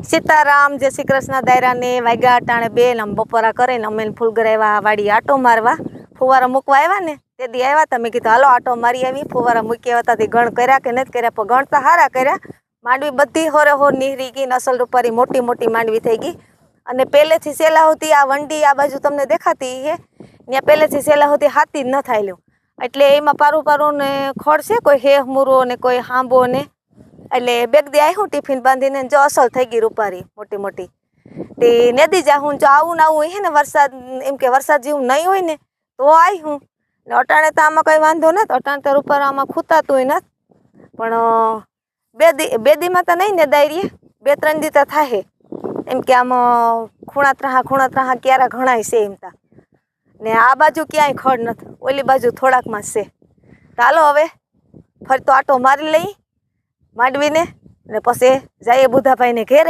સીતારામ, જય શ્રી કૃષ્ણ. દાયરાને વાગ્યા અટાણે 2 ને બપોરા કરીને અમે ફૂલગરાવ્યા વાડી આટો મારવા. ફુવારા મૂકવા આવ્યા ને તે દી આવ્યા હતા. મેં કીધું હાલો આટો મારી આવી. ફુવારા મૂકી આવ્યા હતા. ગણ કર્યા કે નથી કર્યા, પણ ગણતા સારા કર્યા. માંડવી બધી હોરે હોર નીહરી ગઈ. નસલ રૂપારી મોટી મોટી માંડવી થઈ ગઈ. અને પહેલેથી સેલા હોતી આ વંડી આ બાજુ તમને દેખાતી હે ત્યાં પહેલેથી સેલા હોતી હાથી જ ન થાય લ્યો. એટલે એમાં પારું પારું ને ખડ છે, કોઈ હેહ મૂરો ને કોઈ હાંબો ને. એટલે બેગ દી આવ્યું ટિફિન બાંધીને, જો અસલ થઈ ગઈ રૂપારી મોટી મોટી. તે નદી જાઉં જો આવું ને આવું હે ને વરસાદ, એમ કે વરસાદ જેવું નહીં હોય ને તો આવી હું ને. અટાણે તો આમાં કંઈ વાંધો નથી, અટાણે તો રૂપારામાં ખૂતાતું નથી. પણ બે દીમાં તો નહીં ને દાયરીએ 2-3 દી તો થાય. એમ કે આમ ખૂણા ત્રાહા ક્યારા ઘણાય છે એમ તા. ને આ બાજુ ક્યાંય ખડ નથી, ઓલી બાજુ થોડાકમાં છે. તો હાલો હવે ફરી તો આટો મારી લઈ માંડવીને, ને પછી જઈએ બુધાભાઈને ઘેરે.